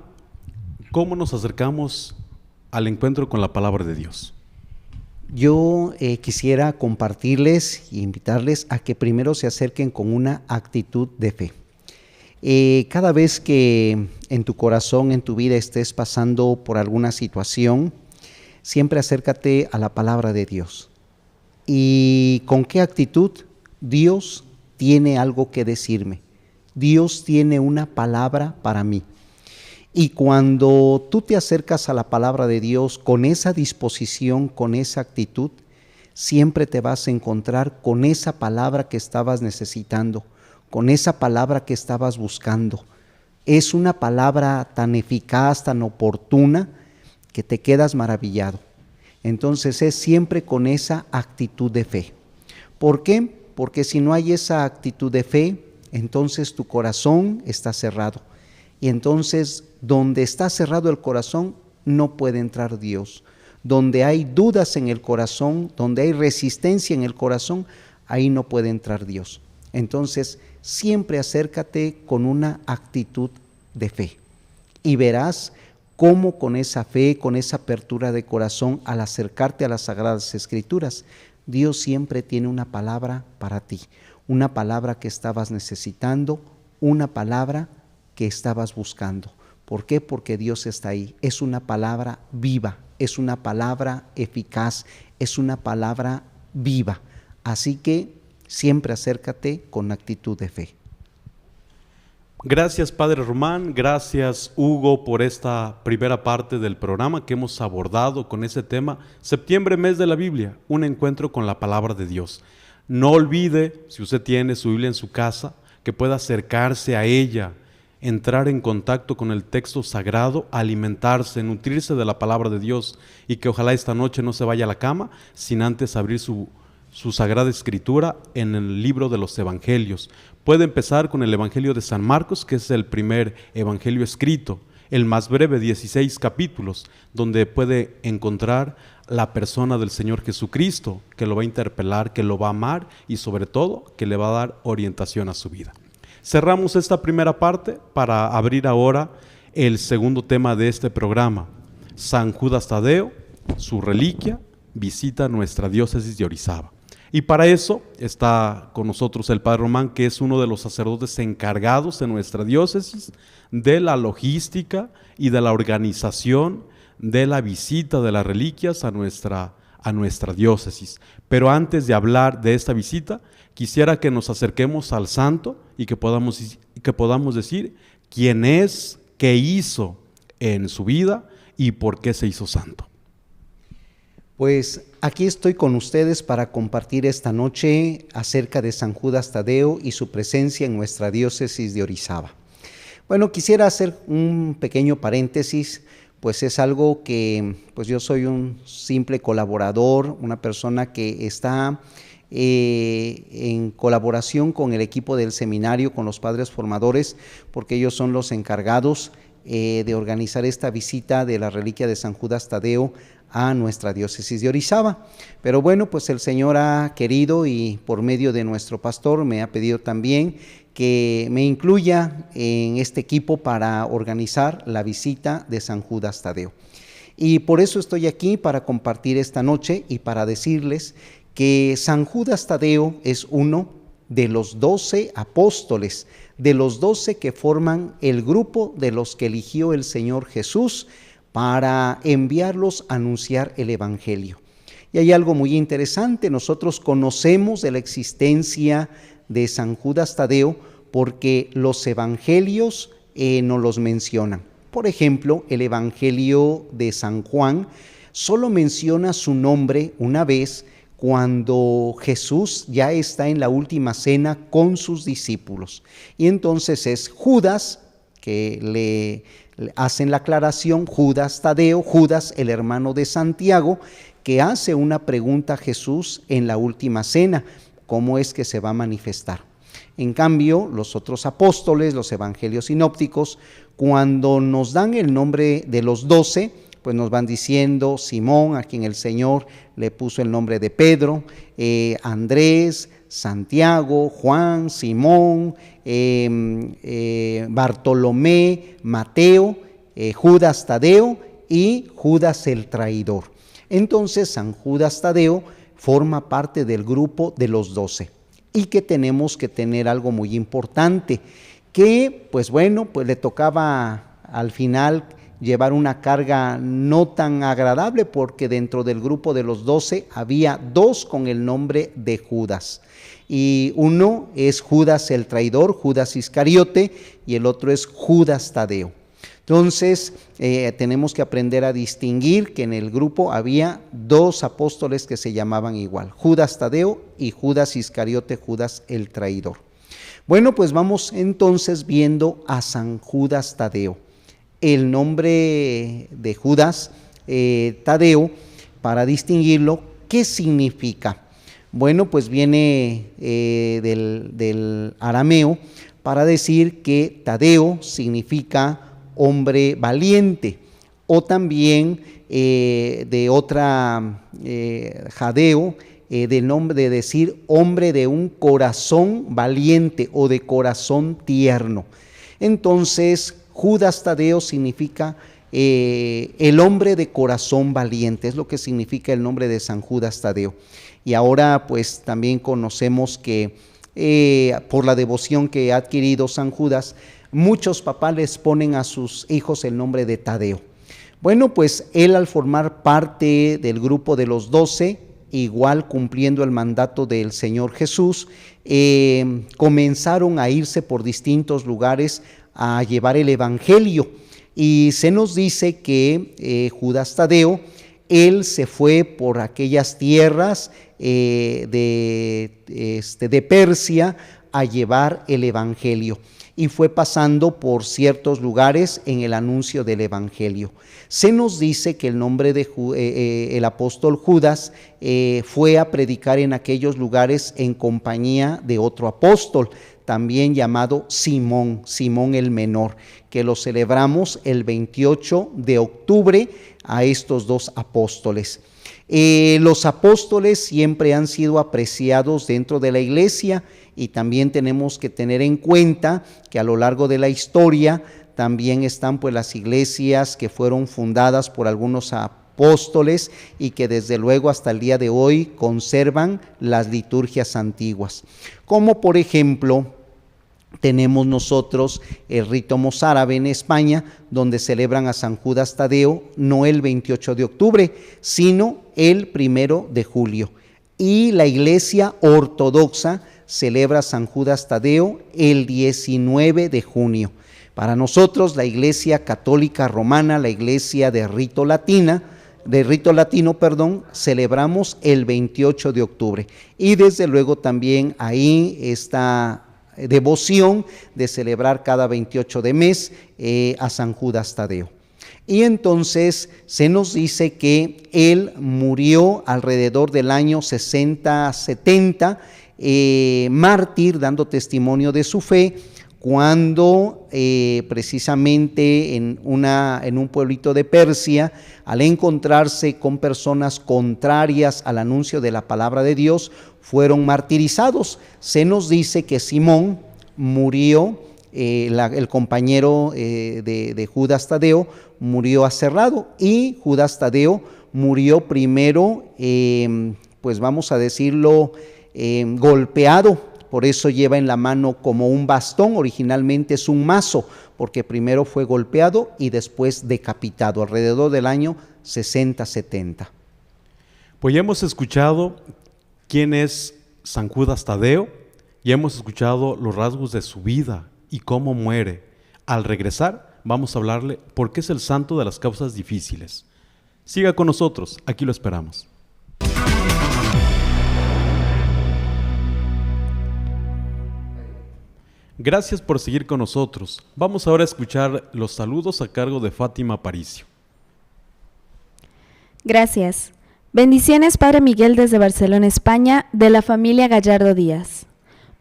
¿cómo nos acercamos al encuentro con la palabra de Dios? Yo quisiera compartirles e invitarles a que primero se acerquen con una actitud de fe. Cada vez que en tu corazón, en tu vida estés pasando por alguna situación, Siempre acércate a la palabra de Dios. ¿Y con qué actitud? Dios tiene algo que decirme. Dios tiene una palabra para mí. Y cuando tú te acercas a la palabra de Dios con esa disposición, con esa actitud, siempre te vas a encontrar con esa palabra que estabas necesitando, con esa palabra que estabas buscando. Es una palabra tan eficaz, tan oportuna, que te quedas maravillado. Entonces es siempre con esa actitud de fe. ¿Por qué? Porque si no hay esa actitud de fe, entonces tu corazón está cerrado. Y entonces, donde está cerrado el corazón, no puede entrar Dios. Donde hay dudas en el corazón, donde hay resistencia en el corazón, ahí no puede entrar Dios. Entonces, siempre acércate con una actitud de fe. Y verás cómo con esa fe, con esa apertura de corazón, al acercarte a las Sagradas Escrituras, Dios siempre tiene una palabra para ti. Una palabra que estabas necesitando, una palabra que estabas buscando. ¿Por qué? Porque Dios está ahí. Es una palabra viva, es una palabra eficaz, es una palabra viva. Así que siempre acércate con actitud de fe. Gracias, Padre Román, gracias, Hugo, por esta primera parte del programa que hemos abordado con ese tema, septiembre, mes de la Biblia, un encuentro con la palabra de Dios. No olvide, si usted tiene su Biblia en su casa, que pueda acercarse a ella, entrar en contacto con el texto sagrado, alimentarse, nutrirse de la palabra de Dios, y que ojalá esta noche no se vaya a la cama sin antes abrir su Sagrada Escritura en el libro de los Evangelios. Puede empezar con el Evangelio de San Marcos, que es el primer evangelio escrito, el más breve, 16 capítulos, donde puede encontrar la persona del Señor Jesucristo, que lo va a interpelar, que lo va a amar y sobre todo que le va a dar orientación a su vida. Cerramos esta primera parte para abrir ahora el segundo tema de este programa. San Judas Tadeo, su reliquia, visita nuestra diócesis de Orizaba. Y para eso está con nosotros el Padre Román, que es uno de los sacerdotes encargados en nuestra diócesis de la logística y de la organización de la visita de las reliquias a nuestra diócesis. Pero antes de hablar de esta visita, quisiera que nos acerquemos al santo y que podamos decir quién es, qué hizo en su vida y por qué se hizo santo. Pues aquí estoy con ustedes para compartir esta noche acerca de San Judas Tadeo y su presencia en nuestra diócesis de Orizaba. Bueno, quisiera hacer un pequeño paréntesis, pues es algo que pues yo soy un simple colaborador, una persona que está en colaboración con el equipo del seminario, con los padres formadores, porque ellos son los encargados de organizar esta visita de la reliquia de San Judas Tadeo a nuestra diócesis de Orizaba. Pero bueno, pues el Señor ha querido y por medio de nuestro pastor me ha pedido también que me incluya en este equipo para organizar la visita de San Judas Tadeo. Y por eso estoy aquí para compartir esta noche y para decirles que San Judas Tadeo es uno de los 12 apóstoles, de los 12 que forman el grupo de los que eligió el Señor Jesús para enviarlos a anunciar el Evangelio. Y hay algo muy interesante, nosotros conocemos de la existencia de San Judas Tadeo porque los evangelios nos los mencionan. Por ejemplo, el Evangelio de San Juan solo menciona su nombre una vez cuando Jesús ya está en la última cena con sus discípulos. Y entonces es Judas que le hacen la aclaración, Judas Tadeo, Judas el hermano de Santiago, que hace una pregunta a Jesús en la última cena, ¿cómo es que se va a manifestar? En cambio, los otros apóstoles, los evangelios sinópticos, cuando nos dan el nombre de los 12, pues nos van diciendo Simón, a quien el Señor le puso el nombre de Pedro, Andrés, Santiago, Juan, Simón, Bartolomé, Mateo, Judas Tadeo y Judas el traidor. Entonces San Judas Tadeo forma parte del grupo de los 12 y que tenemos que tener algo muy importante, que pues bueno, pues le tocaba al final llevar una carga no tan agradable, porque dentro del grupo de los 12 había 2 con el nombre de Judas. Y uno es Judas el traidor, Judas Iscariote, y el otro es Judas Tadeo. Entonces, tenemos que aprender a distinguir que en el grupo había 2 apóstoles que se llamaban igual, Judas Tadeo y Judas Iscariote, Judas el traidor. Bueno, pues vamos entonces viendo a San Judas Tadeo. El nombre de Judas Tadeo, para distinguirlo, ¿qué significa? Bueno, pues viene del arameo para decir que Tadeo significa hombre valiente, o también de otra jadeo, del nombre de decir hombre de un corazón valiente o de corazón tierno. Entonces, Judas Tadeo significa el hombre de corazón valiente, es lo que significa el nombre de San Judas Tadeo. Y ahora pues también conocemos que por la devoción que ha adquirido San Judas, muchos papás les ponen a sus hijos el nombre de Tadeo. Bueno, pues él, al formar parte del grupo de los 12, igual cumpliendo el mandato del Señor Jesús, comenzaron a irse por distintos lugares a llevar el evangelio, y se nos dice que Judas Tadeo, él se fue por aquellas tierras de Persia a llevar el evangelio, y fue pasando por ciertos lugares en el anuncio del evangelio. Se nos dice que el nombre de el apóstol Judas fue a predicar en aquellos lugares en compañía de otro apóstol, también llamado Simón, Simón el Menor, que lo celebramos el 28 de octubre a estos 2 apóstoles. Los apóstoles siempre han sido apreciados dentro de la iglesia, y también tenemos que tener en cuenta que a lo largo de la historia también están pues las iglesias que fueron fundadas por algunos apóstoles y que desde luego hasta el día de hoy conservan las liturgias antiguas, como por ejemplo tenemos nosotros el rito mozárabe en España, donde celebran a San Judas Tadeo no el 28 de octubre, sino el 1 de julio. Y la iglesia ortodoxa celebra a San Judas Tadeo el 19 de junio. Para nosotros, la iglesia católica romana, la iglesia de rito latino, celebramos el 28 de octubre. Y desde luego también ahí está devoción de celebrar cada 28 de mes a San Judas Tadeo. Y entonces se nos dice que él murió alrededor del año 60-70, mártir, dando testimonio de su fe, cuando precisamente en un pueblito de Persia, al encontrarse con personas contrarias al anuncio de la palabra de Dios, fueron martirizados. Se nos dice que Simón murió, el compañero de Judas Tadeo murió aserrado, y Judas Tadeo murió primero, pues vamos a decirlo, golpeado. Por eso lleva en la mano como un bastón, originalmente es un mazo, porque primero fue golpeado y después decapitado, alrededor del año 60-70. Pues ya hemos escuchado quién es San Judas Tadeo, ya hemos escuchado los rasgos de su vida y cómo muere. Al regresar vamos a hablarle por qué es el santo de las causas difíciles. Siga con nosotros, aquí lo esperamos. Gracias por seguir con nosotros. Vamos ahora a escuchar los saludos a cargo de Fátima Aparicio. Gracias. Bendiciones, Padre Miguel, desde Barcelona, España, de la familia Gallardo Díaz.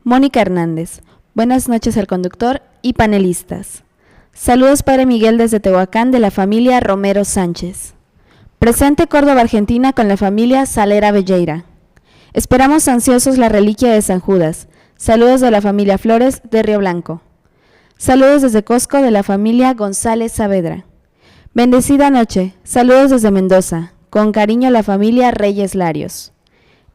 Mónica Hernández. Buenas noches al conductor y panelistas. Saludos, Padre Miguel, desde Tehuacán, de la familia Romero Sánchez. Presente Córdoba, Argentina, con la familia Salera Velleira. Esperamos ansiosos la reliquia de San Judas. Saludos de la familia Flores de Río Blanco. Saludos desde Cosco de la familia González Saavedra. Bendecida noche. Saludos desde Mendoza. Con cariño la familia Reyes Larios.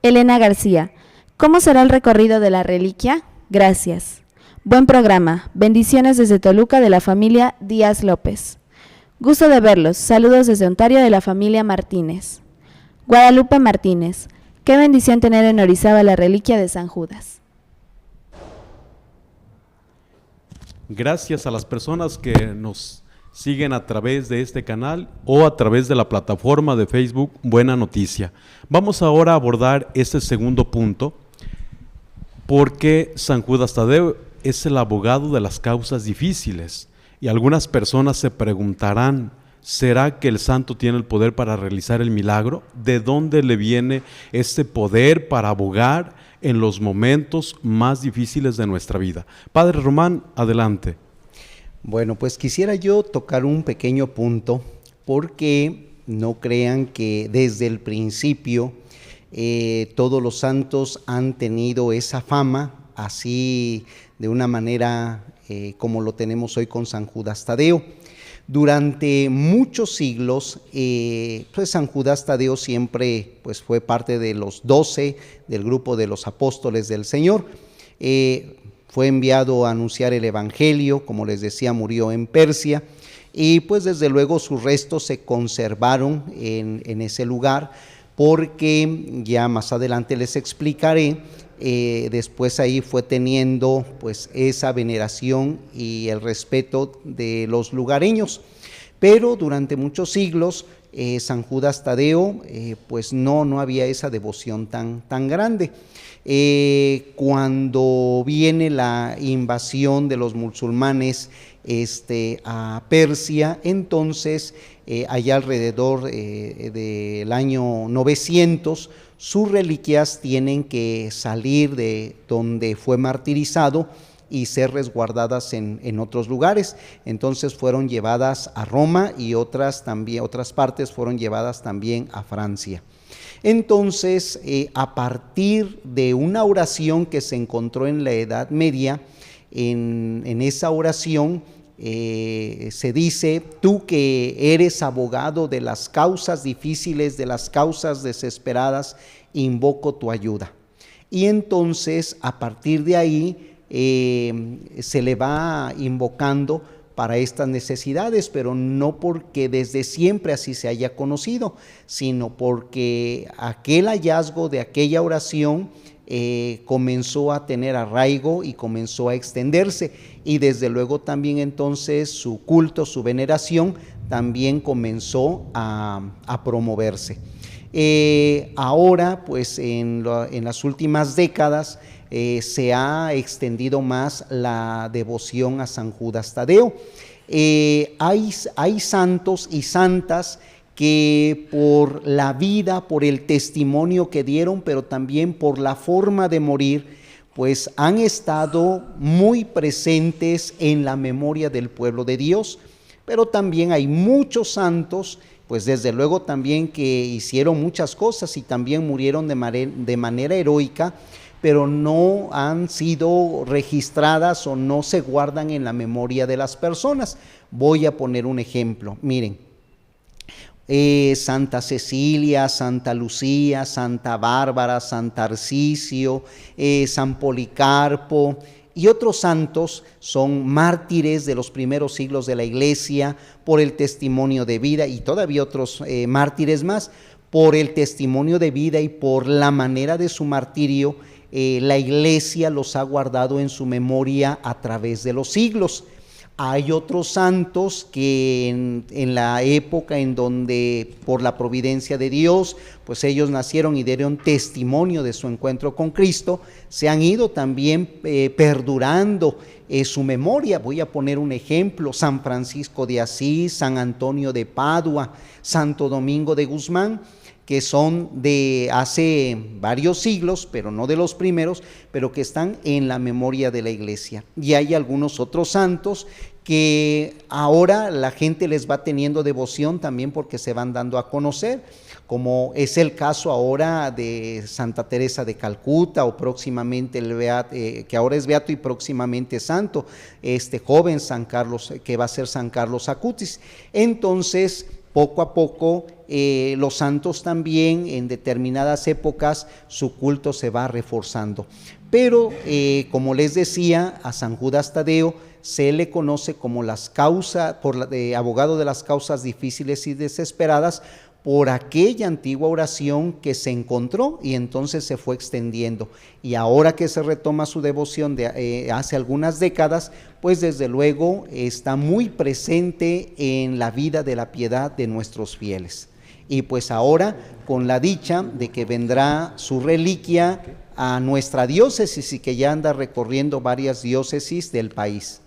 Elena García. ¿Cómo será el recorrido de la reliquia? Gracias. Buen programa. Bendiciones desde Toluca de la familia Díaz López. Gusto de verlos. Saludos desde Ontario de la familia Martínez. Guadalupe Martínez. Qué bendición tener en Orizaba la reliquia de San Judas. Gracias a las personas que nos siguen a través de este canal o a través de la plataforma de Facebook Buena Noticia. Vamos ahora a abordar este segundo punto, porque San Judas Tadeo es el abogado de las causas difíciles. Y algunas personas se preguntarán, ¿será que el santo tiene el poder para realizar el milagro? ¿De dónde le viene este poder para abogar en los momentos más difíciles de nuestra vida? Padre Román, adelante. Bueno, pues quisiera yo tocar un pequeño punto, porque no crean que desde el principio todos los santos han tenido esa fama, así de una manera como lo tenemos hoy con San Judas Tadeo. Durante muchos siglos, pues San Judas Tadeo siempre pues, fue parte de los 12 del grupo de los apóstoles del Señor. Fue enviado a anunciar el Evangelio, como les decía, murió en Persia, y pues desde luego sus restos se conservaron en ese lugar, porque ya más adelante les explicaré, después ahí fue teniendo pues esa veneración y el respeto de los lugareños, pero durante muchos siglos San Judas Tadeo pues no había esa devoción tan grande. Cuando viene la invasión de los musulmanes a Persia, entonces allá alrededor del año 900, sus reliquias tienen que salir de donde fue martirizado y ser resguardadas en otros lugares. Entonces fueron llevadas a Roma y otras partes fueron llevadas también a Francia. Entonces, a partir de una oración que se encontró en la Edad Media, en esa oración se dice: tú que eres abogado de las causas difíciles, de las causas desesperadas, invoco tu ayuda. Y entonces, a partir de ahí, se le va invocando para estas necesidades, pero no porque desde siempre así se haya conocido, sino porque aquel hallazgo de aquella oración comenzó a tener arraigo y comenzó a extenderse, y desde luego también entonces su culto, su veneración también comenzó a promoverse. Ahora pues en las últimas décadas se ha extendido más la devoción a San Judas Tadeo. Hay santos y santas que por la vida, por el testimonio que dieron, pero también por la forma de morir, pues han estado muy presentes en la memoria del pueblo de Dios. Pero también hay muchos santos, pues desde luego también que hicieron muchas cosas y también murieron de manera heroica, pero no han sido registradas o no se guardan en la memoria de las personas. Voy a poner un ejemplo. Miren, Santa Cecilia, Santa Lucía, Santa Bárbara, San Tarcisio, San Policarpo y otros santos son mártires de los primeros siglos de la Iglesia por el testimonio de vida, y todavía otros mártires más por el testimonio de vida y por la manera de su martirio. La Iglesia los ha guardado en su memoria a través de los siglos. Hay otros santos que en la época en donde por la providencia de Dios, pues ellos nacieron y dieron testimonio de su encuentro con Cristo, se han ido también perdurando su memoria. Voy a poner un ejemplo: San Francisco de Asís, San Antonio de Padua, Santo Domingo de Guzmán, que son de hace varios siglos, pero no de los primeros, pero que están en la memoria de la Iglesia. Y hay algunos otros santos que ahora la gente les va teniendo devoción también porque se van dando a conocer, como es el caso ahora de Santa Teresa de Calcuta, o próximamente que ahora es beato y próximamente santo, este joven San Carlos, que va a ser San Carlos Acutis. Entonces, poco a poco los santos también en determinadas épocas su culto se va reforzando. Pero como les decía, a San Judas Tadeo se le conoce como abogado de las causas difíciles y desesperadas, por aquella antigua oración que se encontró y entonces se fue extendiendo. Y ahora que se retoma su devoción de hace algunas décadas, pues desde luego está muy presente en la vida de la piedad de nuestros fieles. Y pues ahora con la dicha de que vendrá su reliquia a nuestra diócesis y que ya anda recorriendo varias diócesis del país.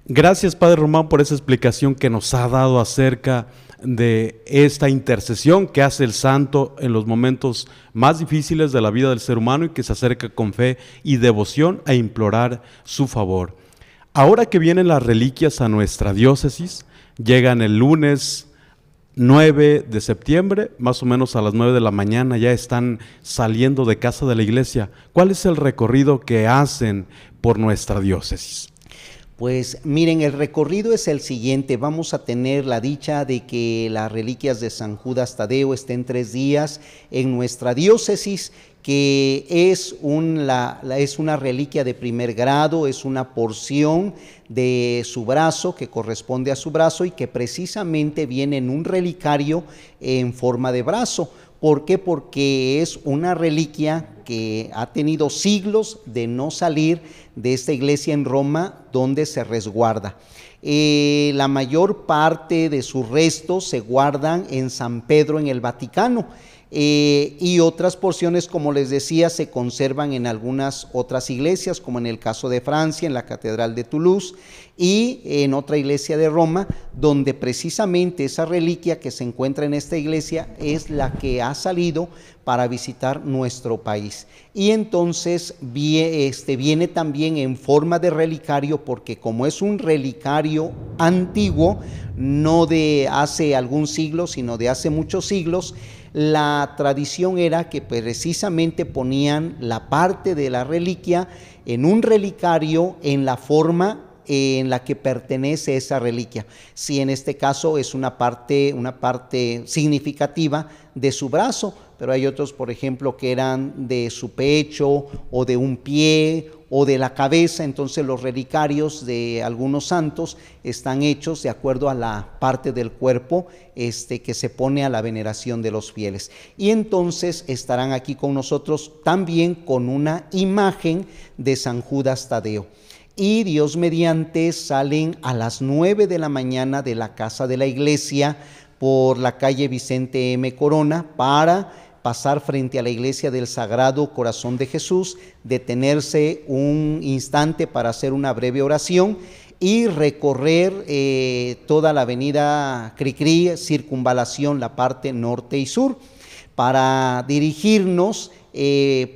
Gracias, Padre Román, por esa explicación que nos ha dado acerca de esta intercesión que hace el santo en los momentos más difíciles de la vida del ser humano y que se acerca con fe y devoción a implorar su favor. Ahora que vienen las reliquias a nuestra diócesis, llegan el lunes 9 de septiembre, más o menos a las 9 de la mañana, ya están saliendo de casa de la iglesia. ¿Cuál es el recorrido que hacen por nuestra diócesis? Pues miren, el recorrido es el siguiente. Vamos a tener la dicha de que las reliquias de San Judas Tadeo estén 3 días en nuestra diócesis, que es una reliquia de primer grado, es una porción de su brazo, que corresponde a su brazo y que precisamente viene en un relicario en forma de brazo. ¿Por qué? Porque es una reliquia que ha tenido siglos de no salir de esta iglesia en Roma donde se resguarda. La mayor parte de sus restos se guardan en San Pedro en el Vaticano. Y otras porciones, como les decía, se conservan en algunas otras iglesias, como en el caso de Francia, en la Catedral de Toulouse, y en otra iglesia de Roma, donde precisamente esa reliquia que se encuentra en esta iglesia es la que ha salido para visitar nuestro país. Y entonces viene también en forma de relicario, porque como es un relicario antiguo, no de hace algún siglo, sino de hace muchos siglos, la tradición era que precisamente ponían la parte de la reliquia en un relicario en la forma en la que pertenece esa reliquia. Si en este caso es una parte significativa de su brazo, pero hay otros, por ejemplo, que eran de su pecho o de un pie o de la cabeza. Entonces los relicarios de algunos santos están hechos de acuerdo a la parte del cuerpo que se pone a la veneración de los fieles. Y entonces estarán aquí con nosotros también con una imagen de San Judas Tadeo. Y Dios mediante salen a las 9 de la mañana de la casa de la iglesia por la calle Vicente M. Corona para pasar frente a la iglesia del Sagrado Corazón de Jesús, detenerse un instante para hacer una breve oración y recorrer toda la avenida Cricri, circunvalación, la parte norte y sur, para dirigirnos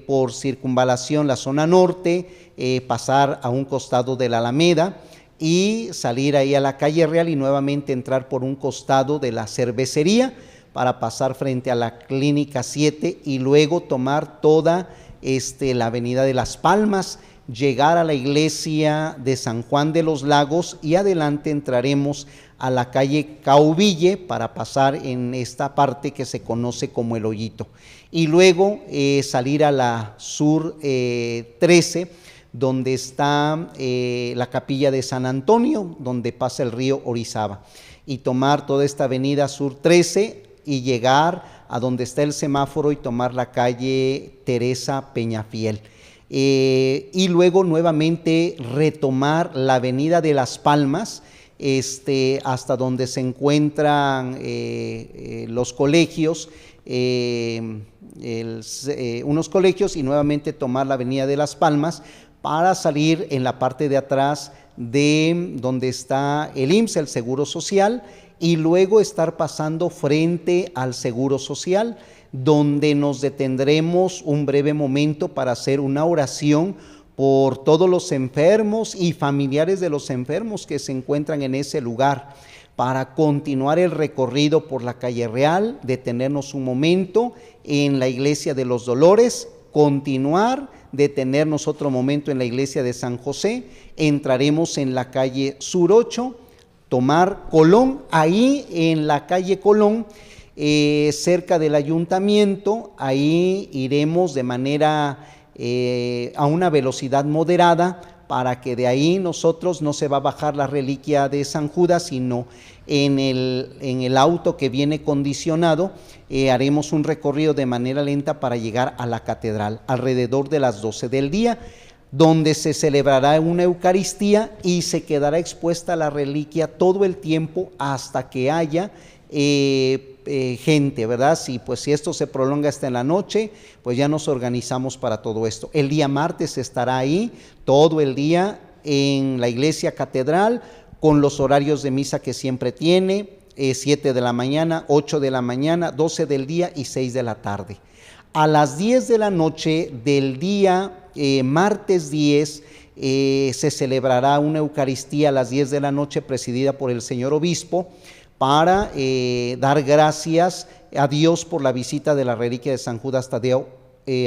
por circunvalación la zona norte, pasar a un costado de la Alameda y salir ahí a la calle Real y nuevamente entrar por un costado de la cervecería para pasar frente a la Clínica 7 y luego tomar toda la avenida de Las Palmas, llegar a la iglesia de San Juan de los Lagos y adelante entraremos a la calle Cauville para pasar en esta parte que se conoce como El Hoyito y luego salir a la Sur 13, donde está la capilla de San Antonio, donde pasa el río Orizaba, y tomar toda esta avenida Sur 13 y llegar a donde está el semáforo y tomar la calle Teresa Peñafiel. Y luego nuevamente retomar la avenida de Las Palmas, hasta donde se encuentran los colegios, unos colegios, y nuevamente tomar la avenida de Las Palmas para salir en la parte de atrás de donde está el IMSS, el Seguro Social, y luego estar pasando frente al Seguro Social, donde nos detendremos un breve momento para hacer una oración por todos los enfermos y familiares de los enfermos que se encuentran en ese lugar, para continuar el recorrido por la calle Real, detenernos un momento en la iglesia de los Dolores, continuar, detenernos otro momento en la iglesia de San José, entraremos en la calle Sur 8, tomar Colón, ahí en la calle Colón, cerca del ayuntamiento. Ahí iremos de manera a una velocidad moderada, para que de ahí nosotros no se va a bajar la reliquia de San Judas, sino en el auto que viene condicionado. Haremos un recorrido de manera lenta para llegar a la catedral alrededor de las 12 del día, donde se celebrará una Eucaristía y se quedará expuesta la reliquia todo el tiempo hasta que haya gente, ¿verdad? Si esto se prolonga hasta en la noche, pues ya nos organizamos para todo esto. El día martes estará ahí todo el día en la iglesia catedral, con los horarios de misa que siempre tiene, 7 de la mañana, 8 de la mañana, 12 del día y 6 de la tarde. A las 10 de la noche del día martes 10, se celebrará una Eucaristía a las 10 de la noche presidida por el señor obispo, para dar gracias a Dios por la visita de la reliquia de San Judas Tadeo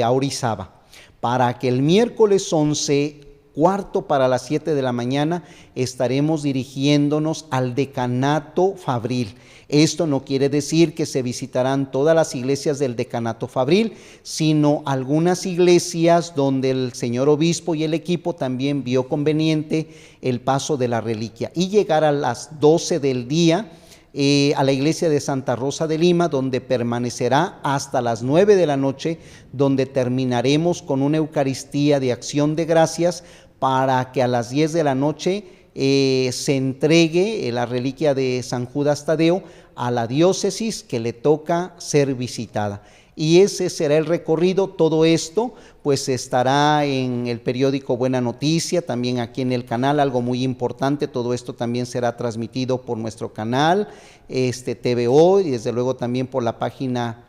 a Orizaba, para que el miércoles 11, cuarto para las 7 de la mañana, estaremos dirigiéndonos al decanato fabril. Esto no quiere decir que se visitarán todas las iglesias del decanato fabril, sino algunas iglesias donde el señor obispo y el equipo también vio conveniente el paso de la reliquia, y llegar a las 12 del día a la iglesia de Santa Rosa de Lima, donde permanecerá hasta las 9 de la noche, donde terminaremos con una Eucaristía de acción de gracias, para que a las 10 de la noche se entregue la reliquia de San Judas Tadeo a la diócesis que le toca ser visitada. Y ese será el recorrido. Todo esto pues estará en el periódico Buena Noticia, también aquí en el canal, algo muy importante. Todo esto también será transmitido por nuestro canal TVO, y desde luego también por la página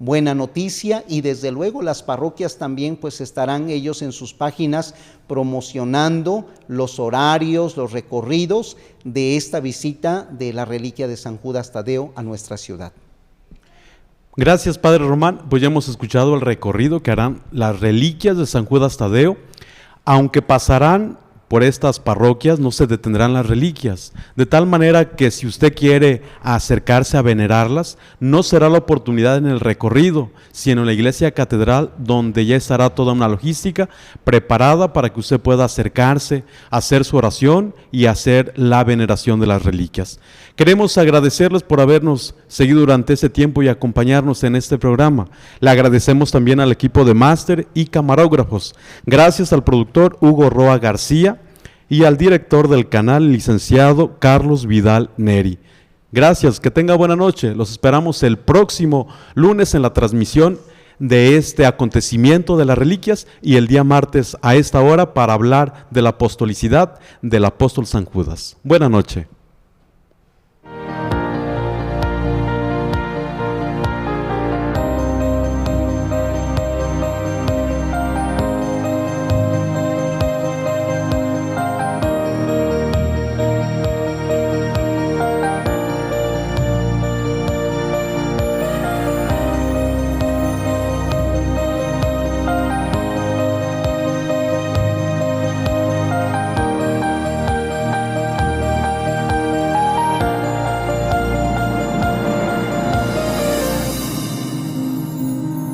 Buena Noticia, y desde luego las parroquias también pues estarán ellos en sus páginas promocionando los horarios, los recorridos de esta visita de la reliquia de San Judas Tadeo a nuestra ciudad. Gracias, Padre Román. Pues ya hemos escuchado el recorrido que harán las reliquias de San Judas Tadeo. Aunque pasarán por estas parroquias, no se detendrán las reliquias, de tal manera que si usted quiere acercarse a venerarlas, no será la oportunidad en el recorrido, sino en la iglesia catedral, donde ya estará toda una logística preparada para que usted pueda acercarse, hacer su oración y hacer la veneración de las reliquias. Queremos agradecerles por habernos seguido durante este tiempo y acompañarnos en este programa. Le agradecemos también al equipo de máster y camarógrafos. Gracias al productor Hugo Roa García y al director del canal, licenciado Carlos Vidal Neri. Gracias, que tenga buena noche. Los esperamos el próximo lunes en la transmisión de este acontecimiento de las reliquias, y el día martes a esta hora para hablar de la apostolicidad del apóstol San Judas. Buena noche.